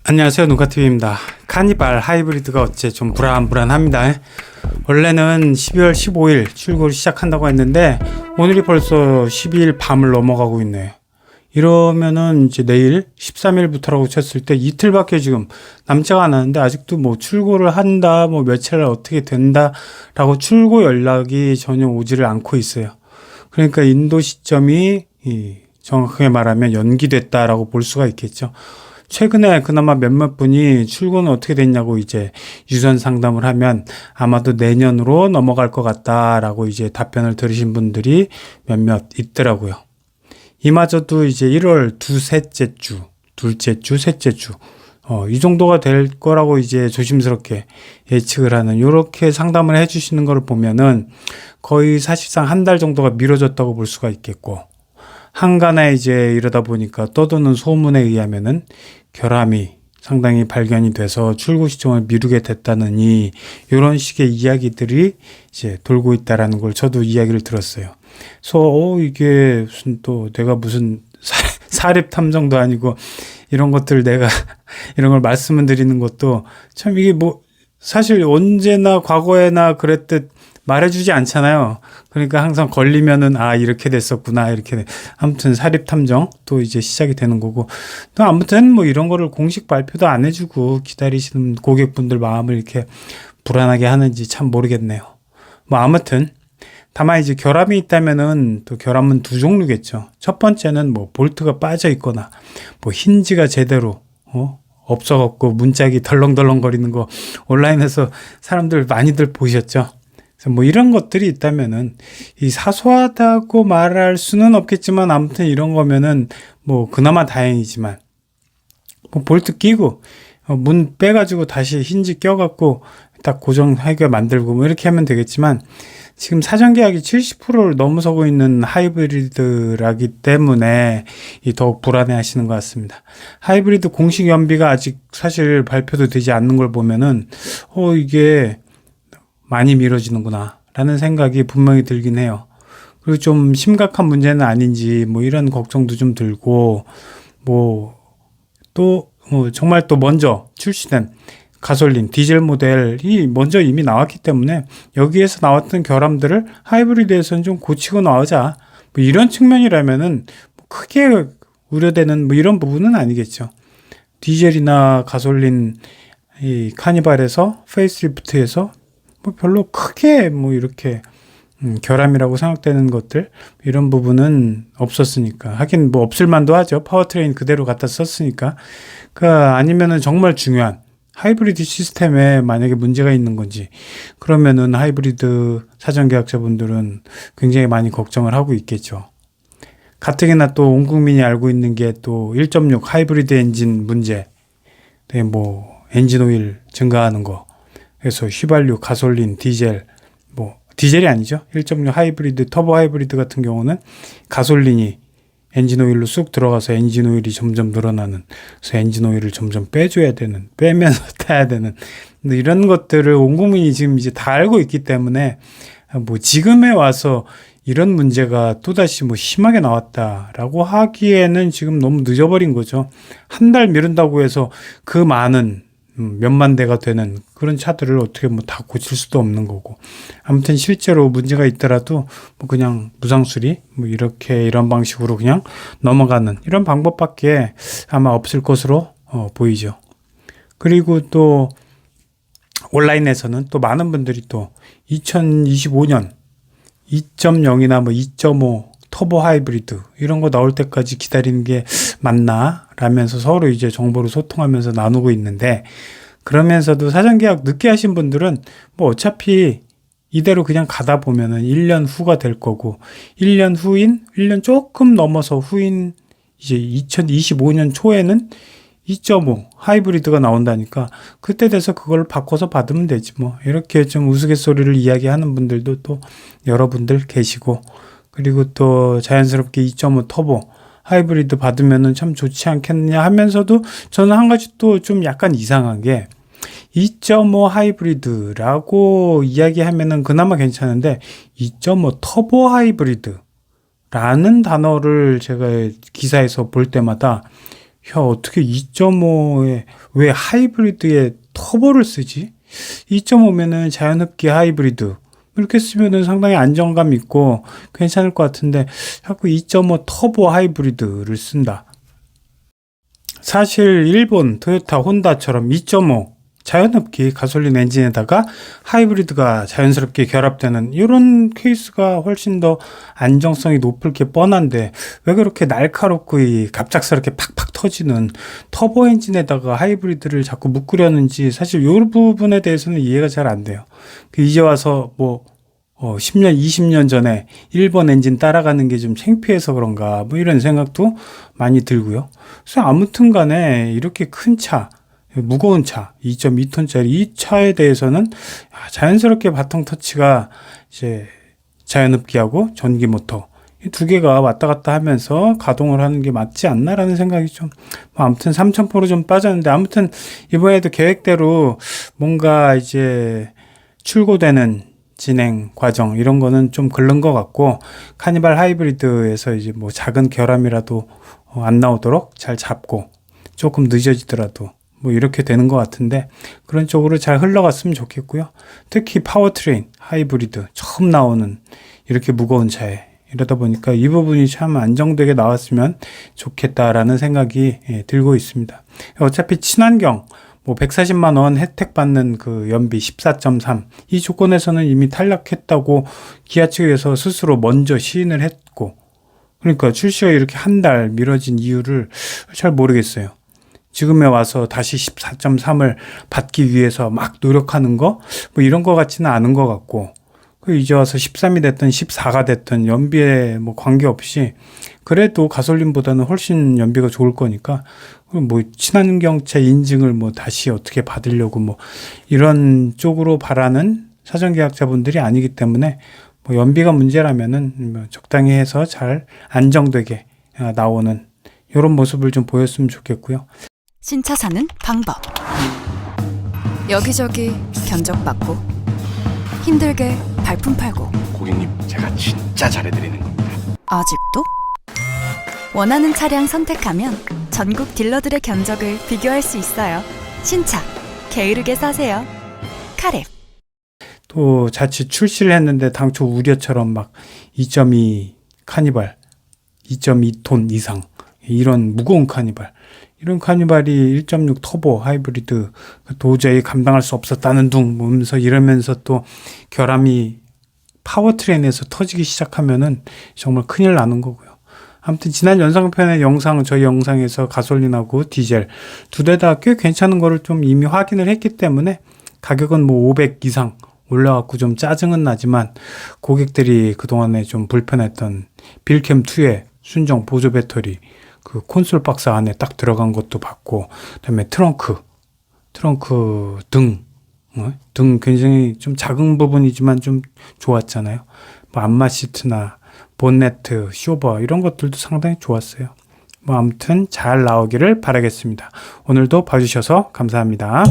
안녕하세요, 누가TV입니다. 카니발 하이브리드가 어째 좀 불안합니다. 원래는 12월 15일 출고를 시작한다고 했는데 오늘이 벌써 12일 밤을 넘어가고 있네요. 이러면은 이제 내일 13일부터라고 쳤을 때 이틀밖에 지금 남지가 않았는데 아직도 뭐 출고를 한다, 뭐 며칠 어떻게 된다 라고 출고 연락이 전혀 오지를 않고 있어요. 그러니까 인도 시점이 정확하게 말하면 연기됐다라고 볼 수가 있겠죠. 최근에 그나마 몇몇 분이 출고는 어떻게 됐냐고 이제 유선 상담을 하면 아마도 내년으로 넘어갈 것 같다라고 이제 답변을 들으신 분들이 몇몇 있더라고요. 이마저도 이제 1월 둘째 주, 셋째 주, 이 정도가 될 거라고 이제 조심스럽게 예측을 하는, 요렇게 상담을 해주시는 걸 보면은 거의 사실상 한 달 정도가 미뤄졌다고 볼 수가 있겠고, 한간에 이제 이러다 보니까 떠도는 소문에 의하면은 결함이 상당히 발견이 돼서 출고 시점을 미루게 됐다느니 이런 식의 이야기들이 이제 돌고 있다라는 걸 저도 이야기를 들었어요. 그래서 이게 내가 무슨 사립 탐정도 아니고 이런 것들 내가 이런 걸 말씀을 드리는 것도 참, 이게 뭐 사실 언제나 과거에나 그랬듯 말해주지 않잖아요. 그러니까 항상 걸리면은 이렇게 됐었구나, 이렇게. 아무튼 사립탐정 또 이제 시작이 되는 거고, 또 아무튼 뭐 이런 거를 공식 발표도 안 해주고 기다리시는 고객분들 마음을 이렇게 불안하게 하는지 참 모르겠네요. 뭐 아무튼 다만 이제 결함이 있다면은 또 결함은 두 종류겠죠. 첫 번째는 뭐 볼트가 빠져 있거나 뭐 힌지가 제대로 없어갖고 문짝이 덜렁덜렁 거리는 거 온라인에서 사람들 많이들 보셨죠. 뭐 이런 것들이 있다면은 이 사소하다고 말할 수는 없겠지만 아무튼 이런 거면은 뭐 그나마 다행이지만, 뭐 볼트 끼고 문 빼가지고 다시 힌지 껴갖고 딱 고정하게 만들고 뭐 이렇게 하면 되겠지만, 지금 사전 계약이 70%를 넘어서고 있는 하이브리드라기 때문에 더욱 불안해 하시는 것 같습니다. 하이브리드 공식 연비가 아직 사실 발표도 되지 않는 걸 보면은 이게 많이 미뤄지는구나 라는 생각이 분명히 들긴 해요. 그리고 좀 심각한 문제는 아닌지 뭐 이런 걱정도 좀 들고, 뭐 또 정말 또 먼저 출시된 가솔린 디젤 모델이 먼저 이미 나왔기 때문에 여기에서 나왔던 결함들을 하이브리드에서는 좀 고치고 나오자, 뭐 이런 측면이라면은 크게 우려되는 뭐 이런 부분은 아니겠죠. 디젤이나 가솔린 이 카니발에서 페이스리프트에서 뭐 별로 크게 뭐 이렇게 결함이라고 생각되는 것들, 이런 부분은 없었으니까. 하긴 뭐 없을 만도 하죠. 파워트레인 그대로 갖다 썼으니까. 아니면은 정말 중요한 하이브리드 시스템에 만약에 문제가 있는 건지, 그러면은 하이브리드 사전계약자분들은 굉장히 많이 걱정을 하고 있겠죠. 가뜩이나 또 온 국민이 알고 있는 게 또 1.6 하이브리드 엔진 문제, 뭐 엔진 오일 증가하는 거, 그래서 휘발유, 가솔린, 디젤, 뭐 디젤이 아니죠. 1.6 하이브리드, 터보 하이브리드 같은 경우는 가솔린이 엔진 오일로 쑥 들어가서 엔진 오일이 점점 늘어나는, 그래서 엔진 오일을 점점 빼줘야 되는, 빼면서 타야 되는, 이런 것들을 온 국민이 지금 이제 다 알고 있기 때문에 뭐 지금에 와서 이런 문제가 또다시 뭐 심하게 나왔다라고 하기에는 지금 너무 늦어버린 거죠. 한 달 미룬다고 해서 그 많은 몇만 대가 되는 그런 차들을 어떻게 뭐 다 고칠 수도 없는 거고, 아무튼 실제로 문제가 있더라도 뭐 그냥 무상수리 뭐 이렇게 이런 방식으로 그냥 넘어가는 이런 방법밖에 아마 없을 것으로 보이죠. 그리고 또 온라인에서는 또 많은 분들이 또 2025년 2.0이나 뭐 2.5 터보 하이브리드 이런 거 나올 때까지 기다리는 게 맞나 라면서 서로 이제 정보를 소통하면서 나누고 있는데, 그러면서도 사전 계약 늦게 하신 분들은 뭐 어차피 이대로 그냥 가다 보면은 1년 후가 될 거고, 1년 후인 1년 조금 넘어서 후인 이제 2025년 초에는 2.5 하이브리드가 나온다니까 그때 돼서 그걸 바꿔서 받으면 되지 뭐, 이렇게 좀 우스갯소리를 이야기하는 분들도 또 여러분들 계시고, 그리고 또 자연스럽게 2.5 터보 하이브리드 받으면은 참 좋지 않겠느냐 하면서도, 저는 한 가지 또 좀 약간 이상한 게 2.5 하이브리드라고 이야기하면은 그나마 괜찮은데 2.5 터보 하이브리드라는 단어를 제가 기사에서 볼 때마다 야, 어떻게 2.5에 왜 하이브리드에 터보를 쓰지? 2.5면은 자연흡기 하이브리드 이렇게 쓰면은 상당히 안정감 있고 괜찮을 것 같은데 자꾸 2.5 터보 하이브리드를 쓴다. 사실 일본 토요타 혼다처럼 2.5 자연흡기 가솔린 엔진에다가 하이브리드가 자연스럽게 결합되는 이런 케이스가 훨씬 더 안정성이 높을 게 뻔한데 왜 그렇게 날카롭고 갑작스럽게 팍팍 터지는 터보 엔진에다가 하이브리드를 자꾸 묶으려는지 사실 이 부분에 대해서는 이해가 잘 안 돼요. 이제 와서 10년, 20년 전에 일본 엔진 따라가는 게 좀 창피해서 그런가 이런 생각도 많이 들고요. 그래서 아무튼 간에 이렇게 큰 차, 무거운 차, 2.2톤짜리 이 차에 대해서는 자연스럽게 바통 터치가 이제 자연흡기하고 전기 모터 이 두 개가 왔다 갔다 하면서 가동을 하는 게 맞지 않나라는 생각이 좀 아무튼 3,000%로 좀 빠졌는데 아무튼 이번에도 계획대로 뭔가 이제 출고되는 진행 과정 이런 거는 좀 글른 것 같고 카니발 하이브리드에서 이제 작은 결함이라도 안 나오도록 잘 잡고 조금 늦어지더라도 이렇게 되는 것 같은데 그런 쪽으로 잘 흘러갔으면 좋겠고요. 특히 파워트레인 하이브리드 처음 나오는 이렇게 무거운 차에 이러다 보니까 이 부분이 참 안정되게 나왔으면 좋겠다라는 생각이 들고 있습니다. 어차피 친환경 140만 원 혜택 받는 그 연비 14.3 이 조건에서는 이미 탈락했다고 기아 측에서 스스로 먼저 시인을 했고 그러니까 출시가 이렇게 한 달 미뤄진 이유를 잘 모르겠어요. 지금에 와서 다시 14.3을 받기 위해서 막 노력하는 거 이런 거 같지는 않은 것 같고 이제 와서 13이 됐든 14가 됐든 연비에 관계없이 그래도 가솔린보다는 훨씬 연비가 좋을 거니까 친환경차 인증을 다시 어떻게 받으려고 이런 쪽으로 바라는 사전계약자분들이 아니기 때문에 연비가 문제라면은 적당히 해서 잘 안정되게 나오는 이런 모습을 좀 보였으면 좋겠고요. 신차 사는 방법. 여기저기 견적받고 힘들게 발품 팔고 고객님, 제가 진짜 잘해드리는 겁니다. 아직도? 원하는 차량 선택하면 전국 딜러들의 견적을 비교할 수 있어요. 신차 게으르게 사세요. 카랩. 또 자칫 출시를 했는데 당초 우려처럼 2.2 카니발 2.2톤 이상 이런 무거운 카니발 이런 카니발이 1.6 터보 하이브리드 도저히 감당할 수 없었다는 둥 보면서 이러면서 또 결함이 파워트레인에서 터지기 시작하면은 정말 큰일 나는 거고요. 아무튼 지난 연상편의 저희 영상에서 가솔린하고 디젤 두 대 다 꽤 괜찮은 거를 좀 이미 확인을 했기 때문에 가격은 500 이상 올라갖고 좀 짜증은 나지만 고객들이 그동안에 좀 불편했던 빌캠2의 순정 보조 배터리 그 콘솔 박스 안에 딱 들어간 것도 봤고 그다음에 트렁크 등 굉장히 좀 작은 부분이지만 좀 좋았잖아요. 안마 시트나 본네트, 쇼버 이런 것들도 상당히 좋았어요. 아무튼 잘 나오기를 바라겠습니다. 오늘도 봐주셔서 감사합니다.